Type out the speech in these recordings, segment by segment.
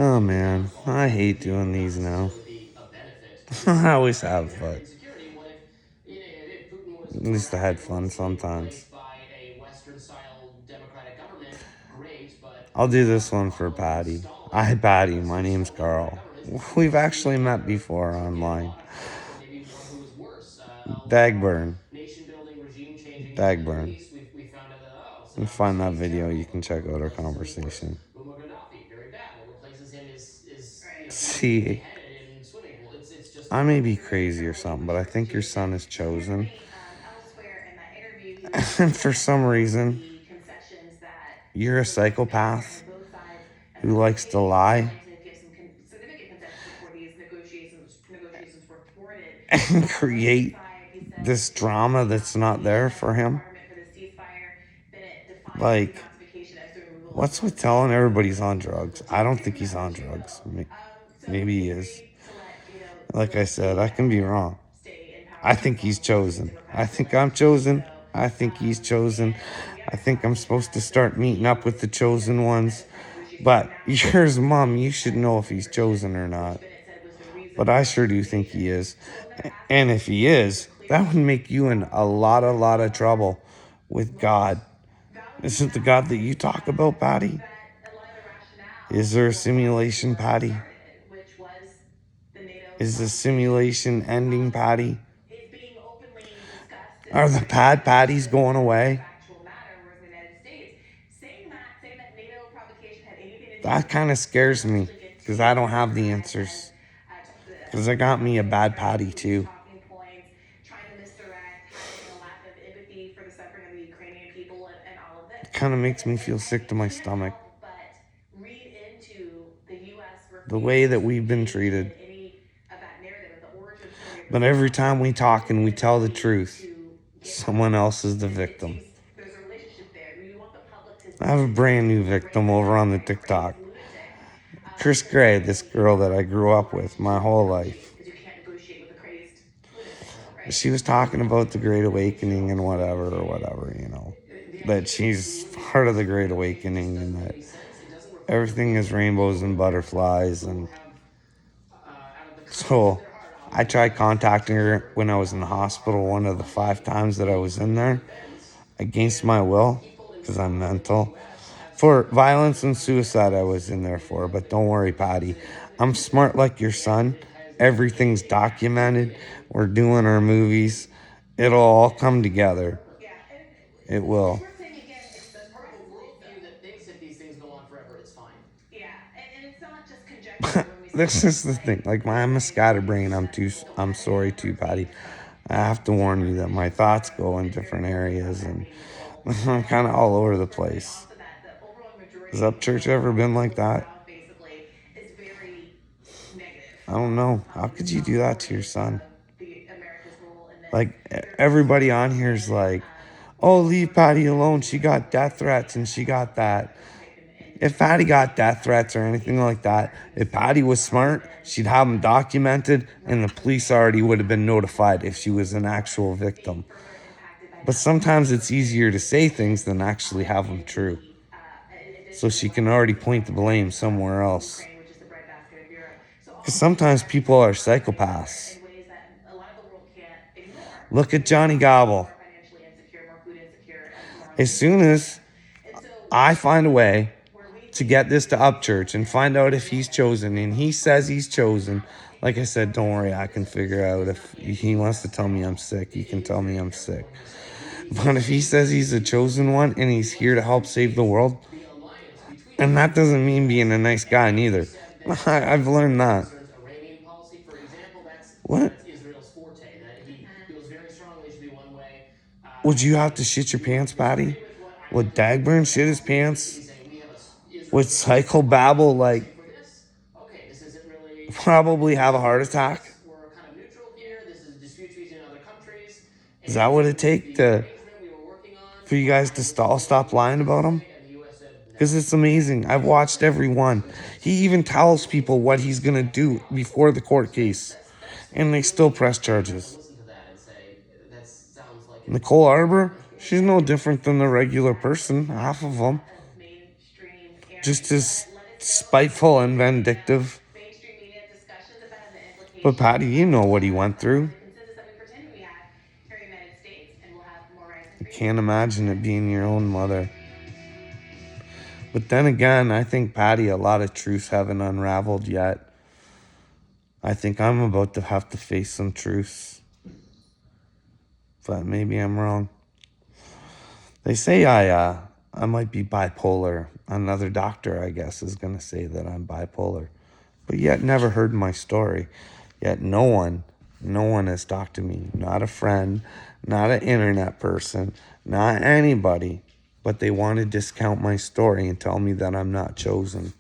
Oh man, I hate doing these now. I always have, but at least I had fun sometimes. I'll do this one for Patty. Hi, Patty. My name's Carl. We've actually met before online. Dagburn. Dagburn. You find that video, you can check out our conversation. See, I may be crazy or something, but I think your son is chosen. And for some reason, you're a psychopath who likes to lie and create this drama that's not there for him. Like, what's with telling everybody he's on drugs? I don't think he's on drugs. Maybe he is. Like I said, I can be wrong. I think he's chosen. I think I'm chosen. I think he's chosen. I think I'm supposed to start meeting up with the chosen ones. But yours, Mom, you should know if he's chosen or not. But I sure do think he is. And if he is, that would make you in a lot of trouble with God. Isn't the God that you talk about, Patty? Is there a simulation, Patty? Is the simulation ending, Patty? Are the pad patties going away? That kind of scares me because I don't have the answers. Because I got me a bad patty too. It kind of makes me feel sick to my stomach. The way that we've been treated. But every time we talk and we tell the truth, someone else is the victim. I have a brand new victim over on the TikTok. Chris Gray, this girl that I grew up with my whole life. She was talking about the Great Awakening and whatever, that she's part of the Great Awakening and that everything is rainbows and butterflies. And so I tried contacting her when I was in the hospital one of the 5 times that I was in there against my will because I'm mental. For violence and suicide, I was in there for, but don't worry, Patty. I'm smart like your son. Everything's documented. We're doing our movies. It'll all come together. It will. This is the thing. Like, I'm a scatterbrain. I'm sorry too, Patty. I have to warn you that my thoughts go in different areas and I'm kind of all over the place. Has Up Church ever been like that? I don't know. How could you do that to your son? Like, everybody on here is like, oh, leave Patty alone. She got death threats and she got that. If Patty got death threats or anything like that, if Patty was smart, she'd have them documented and the police already would have been notified if she was an actual victim. But sometimes it's easier to say things than actually have them true. So she can already point the blame somewhere else. Because sometimes people are psychopaths. Look at Johnny Gobble. As soon as I find a way to get this to Upchurch and find out if he's chosen, and he says he's chosen, like I said, don't worry, I can figure out if he wants to tell me I'm sick, he can tell me I'm sick. But if he says he's the chosen one and he's here to help save the world, and that doesn't mean being a nice guy neither. I've learned that. What? Would you have to shit your pants, Patty? Would Dagburn shit his pants? Would Psychobabble, like, probably have a heart attack? Is that what it takes for you guys to stop lying about him? Because it's amazing. I've watched every one. He even tells people what he's going to do before the court case. And they still press charges. Nicole Arbor, she's no different than the regular person, half of them. Just as spiteful and vindictive. But Patty, you know what he went through. I can't imagine it being your own mother. But then again, I think, Patty, a lot of truths haven't unraveled yet. I think I'm about to have to face some truths. But maybe I'm wrong. They say I might be bipolar. Another doctor, I guess, is going to say that I'm bipolar. But yet never heard my story. Yet no one has talked to me. Not a friend, not an internet person, not anybody. But they want to discount my story and tell me that I'm not chosen.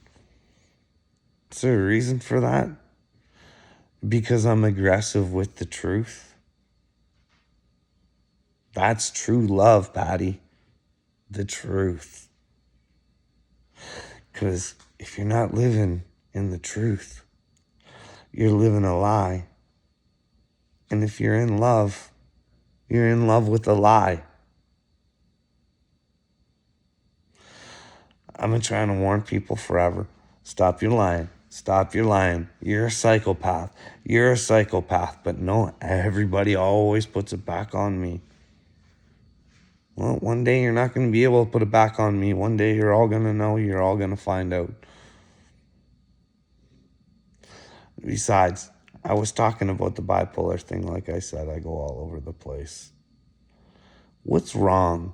Is there a reason for that? Because I'm aggressive with the truth. That's true love, Patty. The truth. Because if you're not living in the truth, you're living a lie. And if you're in love with a lie. I've been trying to warn people forever. Stop your lying. Stop your lying. You're a psychopath. You're a psychopath. But no, everybody always puts it back on me. Well, one day you're not going to be able to put it back on me. One day you're all going to know. You're all going to find out. Besides, I was talking about the bipolar thing. Like I said, I go all over the place. What's wrong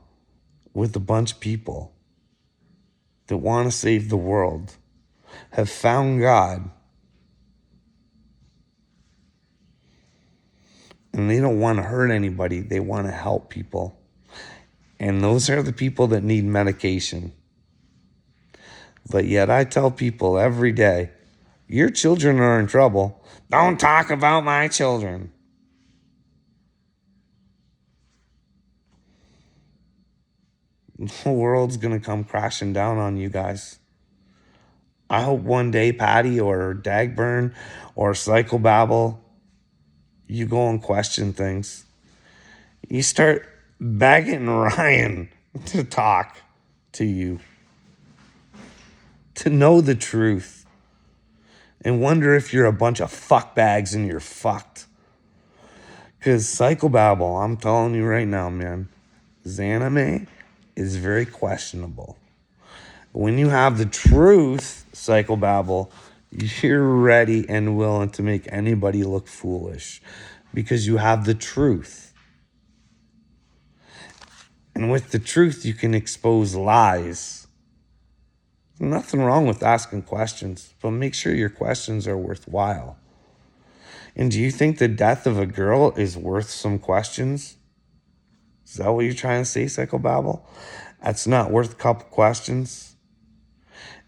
with a bunch of people that want to save the world, have found God, and they don't want to hurt anybody, they want to help people. And those are the people that need medication. But yet I tell people every day, your children are in trouble. Don't talk about my children. The world's going to come crashing down on you guys. I hope one day, Patty or Dagburn or Psychobabble, you go and question things. You start begging Ryan to talk to you, to know the truth, and wonder if you're a bunch of fuckbags and you're fucked. Because Psychobabble, I'm telling you right now, man, Xaname is very questionable. When you have the truth, Psychobabble, you're ready and willing to make anybody look foolish because you have the truth. And with the truth, you can expose lies. Nothing wrong with asking questions, but make sure your questions are worthwhile. And do you think the death of a girl is worth some questions? Is that what you're trying to say, Psychobabble? That's not worth a couple questions?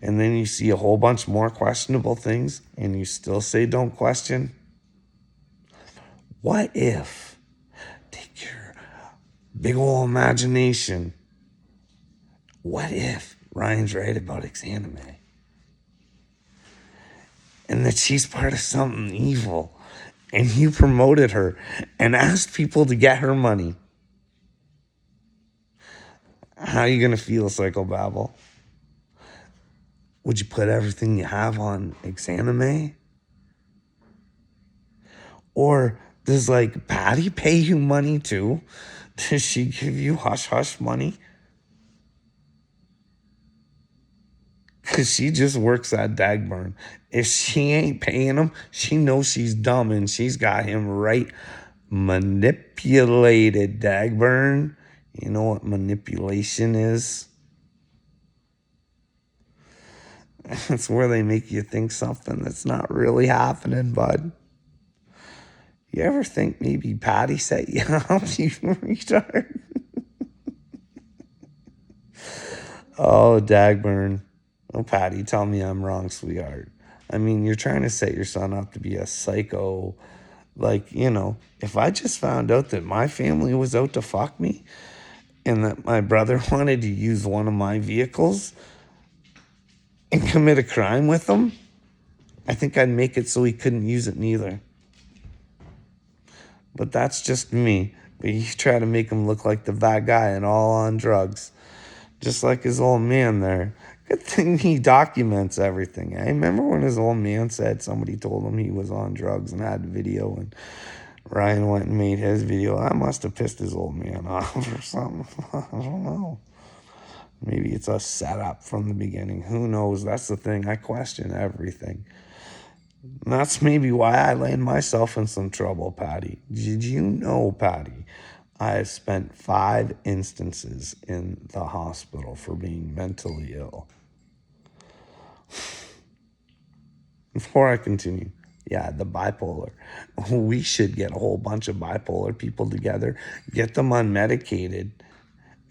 And then you see a whole bunch more questionable things and you still say don't question? What if, take your big ol' imagination, what if Ryan's right about Xaname? And that she's part of something evil and you promoted her and asked people to get her money? How are you going to feel, Psychobabble? Would you put everything you have on Xaname? Or does Patty pay you money too? Does she give you hush-hush money? Because she just works at Dagburn. If she ain't paying him, she knows she's dumb and she's got him right manipulated, Dagburn. You know what manipulation is? It's where they make you think something that's not really happening, bud. You ever think maybe Patty set you up, you retard? Oh, Dagburn. Oh, Patty, tell me I'm wrong, sweetheart. I mean, you're trying to set your son up to be a psycho. If I just found out that my family was out to fuck me and that my brother wanted to use one of my vehicles and commit a crime with them, I think I'd make it so he couldn't use it neither. But that's just me. But you try to make him look like the bad guy and all on drugs. Just like his old man there. Good thing he documents everything. I remember when his old man said somebody told him he was on drugs and had video, and Ryan went and made his video. I must have pissed his old man off or something. I don't know. Maybe it's a setup from the beginning. Who knows? That's the thing. I question everything. And that's maybe why I land myself in some trouble, Patty. Did you know, Patty, I have spent 5 instances in the hospital for being mentally ill? Before I continue, yeah, the bipolar. We should get a whole bunch of bipolar people together, get them unmedicated.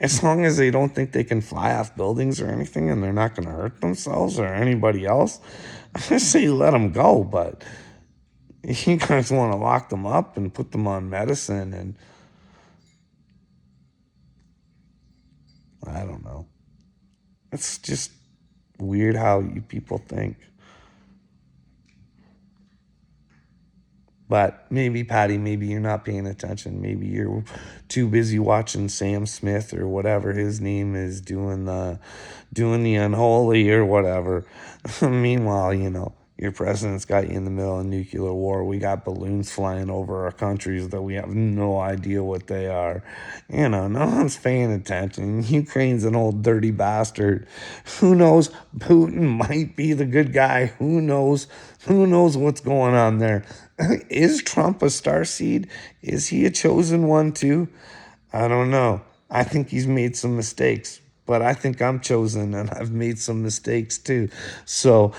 As long as they don't think they can fly off buildings or anything and they're not going to hurt themselves or anybody else, I say let them go. But you guys want to lock them up and put them on medicine, and I don't know. It's just weird how you people think. But maybe, Patty, maybe you're not paying attention. Maybe you're too busy watching Sam Smith or whatever his name is doing the unholy or whatever. Meanwhile, your president's got you in the middle of nuclear war. We got balloons flying over our countries that we have no idea what they are. No one's paying attention. Ukraine's an old dirty bastard. Who knows? Putin might be the good guy. Who knows? Who knows what's going on there? Is Trump a starseed? Is he a chosen one too? I don't know. I think he's made some mistakes, but I think I'm chosen and I've made some mistakes too. So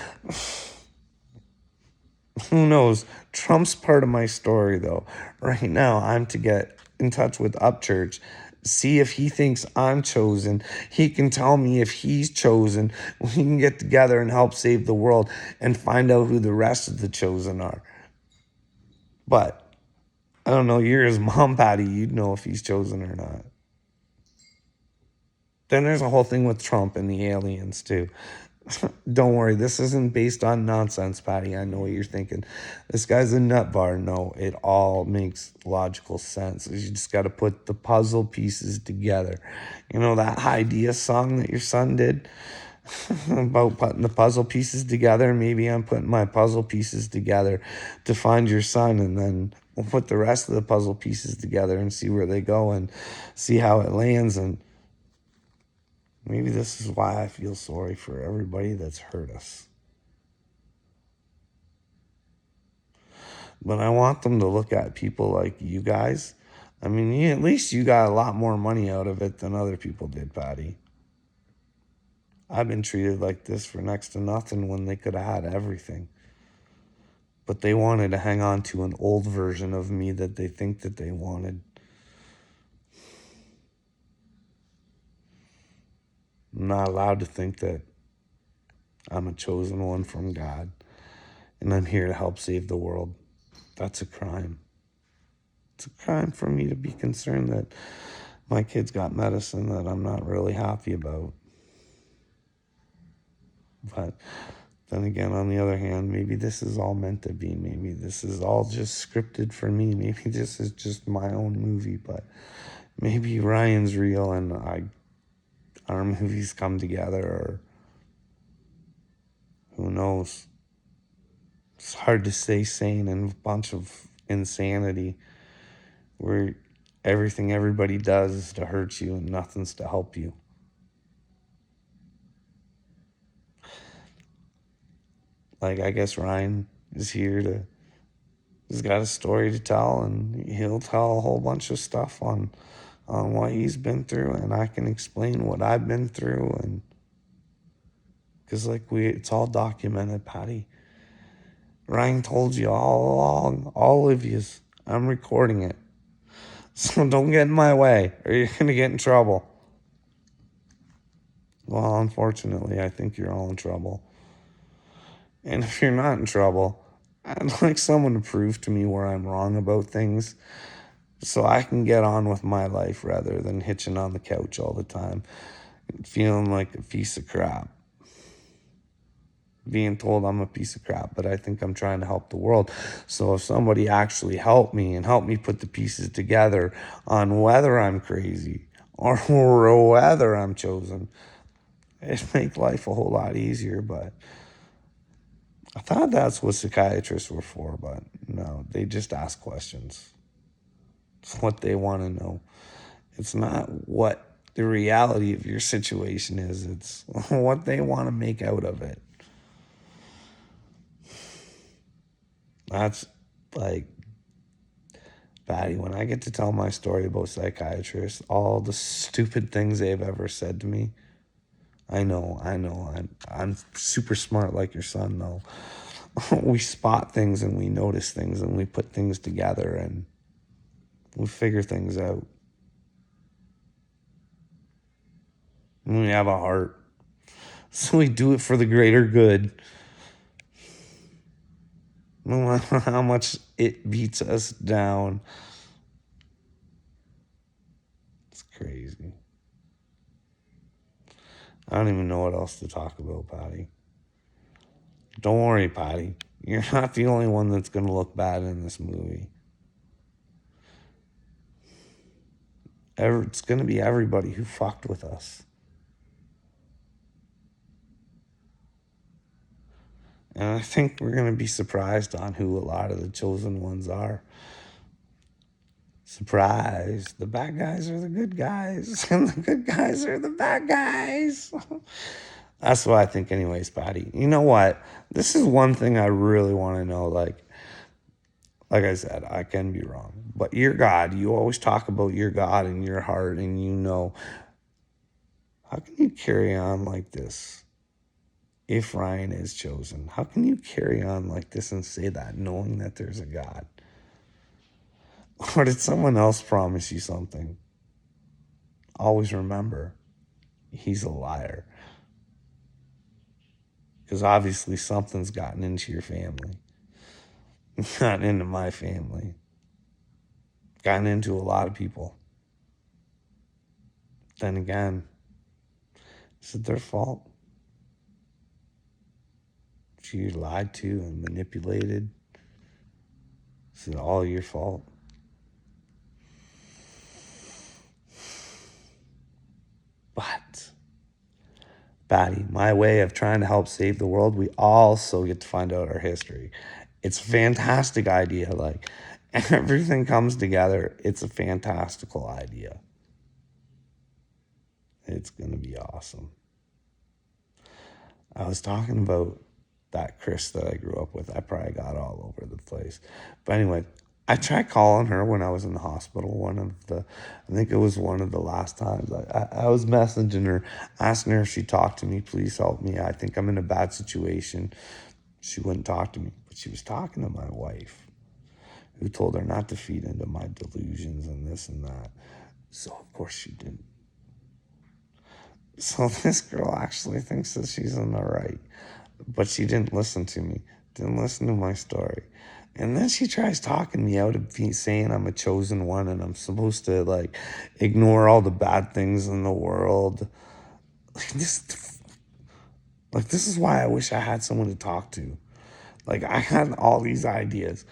who knows? Trump's part of my story, though. Right now, I'm to get in touch with Upchurch, see if he thinks I'm chosen. He can tell me if he's chosen. We can get together and help save the world and find out who the rest of the chosen are. But I don't know. You're his mom, Patty. You'd know if he's chosen or not. Then there's a whole thing with Trump and the aliens, too. Don't worry, this isn't based on nonsense, Patty. I know what you're thinking. This guy's a nut bar. No, it all makes logical sense. You just got to put the puzzle pieces together. That idea song that your son did about putting the puzzle pieces together? Maybe I'm putting my puzzle pieces together to find your son, and then we'll put the rest of the puzzle pieces together and see where they go and see how it lands. And maybe this is why I feel sorry for everybody that's hurt us. But I want them to look at people like you guys. I mean, at least you got a lot more money out of it than other people did, Patty. I've been treated like this for next to nothing when they could have had everything. But they wanted to hang on to an old version of me that they think that they wanted. I'm not allowed to think that I'm a chosen one from God and I'm here to help save the world. That's a crime. It's a crime for me to be concerned that my kid's got medicine that I'm not really happy about. But then again, on the other hand, maybe this is all meant to be. Maybe this is all just scripted for me. Maybe this is just my own movie. But maybe Ryan's real and our movies come together, or who knows. It's hard to stay sane in a bunch of insanity where everything everybody does is to hurt you and nothing's to help you. Like, I guess Ryan is here he's got a story to tell, and he'll tell a whole bunch of stuff on what he's been through, and I can explain what I've been through, and because it's all documented, Patty. Ryan told you all along, all of yous. I'm recording it. So don't get in my way or you're going to get in trouble. Well, unfortunately, I think you're all in trouble. And if you're not in trouble, I'd like someone to prove to me where I'm wrong about things so I can get on with my life rather than hitching on the couch all the time and feeling like a piece of crap. Being told I'm a piece of crap, but I think I'm trying to help the world. So if somebody actually helped me and helped me put the pieces together on whether I'm crazy or whether I'm chosen, It'd make life a whole lot easier, but I thought that's what psychiatrists were for, but no, they just ask questions. It's what they want to know. It's not what the reality of your situation is, it's what they want to make out of it. That's like, Patty, when I get to tell my story about psychiatrists, all the stupid things they've ever said to me, I know, I'm super smart like your son, though. We spot things and we notice things and we put things together and we figure things out. And we have a heart. So we do it for the greater good. No matter how much it beats us down. It's crazy. I don't even know what else to talk about, Patty. Don't worry, Patty. You're not the only one that's going to look bad in this movie. It's going to be everybody who fucked with us. And I think we're going to be surprised on who a lot of the chosen ones are. Surprise. The bad guys are the good guys. And the good guys are the bad guys. That's what I think anyways, Patty. You know what? This is one thing I really want to know. Like I said, I can be wrong. But your God, you always talk about your God and your heart, and you know, how can you carry on like this if Ryan is chosen? How can you carry on like this and say that knowing that there's a God? Or did someone else promise you something? Always remember, he's a liar. Because obviously something's gotten into your family. Gotten into my family. Gotten into a lot of people. Then again, is it their fault? If you lied to and manipulated, is it all your fault? But, Patty, my way of trying to help save the world, we also get to find out our history. It's a fantastic idea. Like, everything comes together. It's a fantastical idea. It's going to be awesome. I was talking about that Chris that I grew up with. I probably got all over the place. But anyway, I tried calling her when I was in the hospital. I think it was one of the last times. I was messaging her, asking her if she'd talk to me. Please help me. I think I'm in a bad situation. She wouldn't talk to me. But she was talking to my wife, who told her not to feed into my delusions and this and that. So, of course, she didn't. So this girl actually thinks that she's in the right. But she didn't listen to me, didn't listen to my story. And then she tries talking me out of saying I'm a chosen one and I'm supposed to, like, ignore all the bad things in the world. This is why I wish I had someone to talk to. Like, I had all these ideas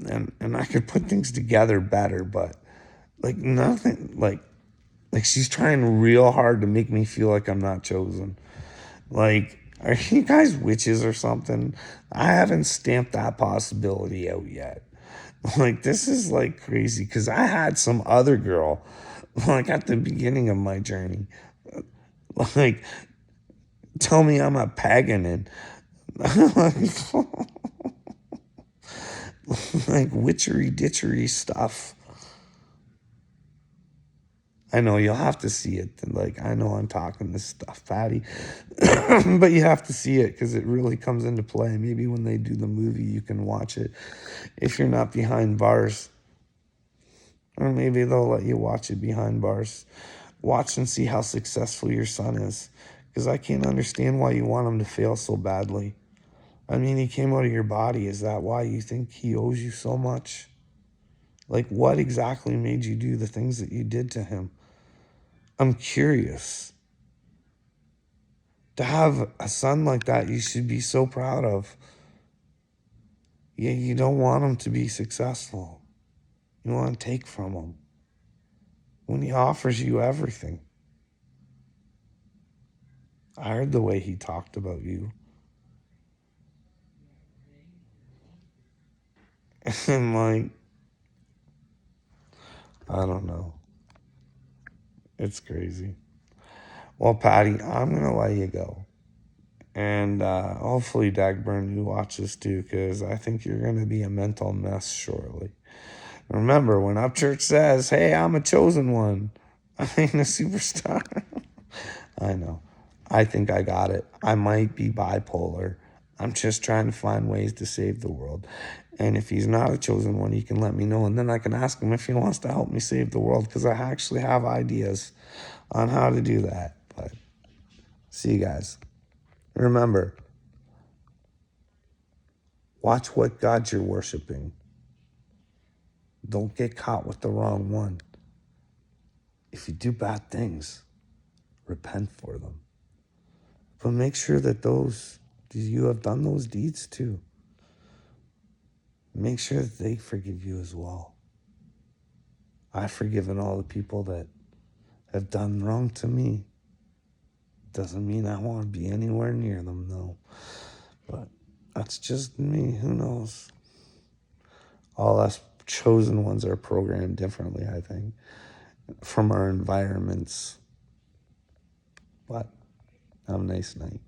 and I could put things together better, but, like, nothing, like she's trying real hard to make me feel like I'm not chosen. Like, are you guys witches or something? I haven't stamped that possibility out yet. Like, this is, like, crazy, because I had some other girl, like, at the beginning of my journey, like, tell me I'm a pagan and, like, witchery ditchery stuff. I know you'll have to see it. Like, I know I'm talking this stuff, Patty, but you have to see it because it really comes into play. Maybe when they do the movie, you can watch it if you're not behind bars. Or maybe they'll let you watch it behind bars. Watch and see how successful your son is. Because I can't understand why you want him to fail so badly. I mean, he came out of your body. Is that why you think he owes you so much? Like, what exactly made you do the things that you did to him? I'm curious. To have a son like that, you should be so proud of. Yeah, you don't want him to be successful. You want to take from him when he offers you everything. I heard the way he talked about you. And like, I don't know. It's crazy. Well, Patty, I'm going to let you go. And hopefully, Dagburn, you watch this too, because I think you're going to be a mental mess shortly. Remember, when Upchurch says, hey, I'm a chosen one, I ain't a superstar. I know. I think I got it. I might be bipolar. I'm just trying to find ways to save the world. And if he's not a chosen one, he can let me know. And then I can ask him if he wants to help me save the world, because I actually have ideas on how to do that. But see you guys. Remember, watch what God you're worshiping. Don't get caught with the wrong one. If you do bad things, repent for them. But make sure that you have done those deeds too. Make sure that they forgive you as well. I've forgiven all the people that have done wrong to me. Doesn't mean I want to be anywhere near them, though. But that's just me. Who knows? All us chosen ones are programmed differently, I think, from our environments. But have a nice night.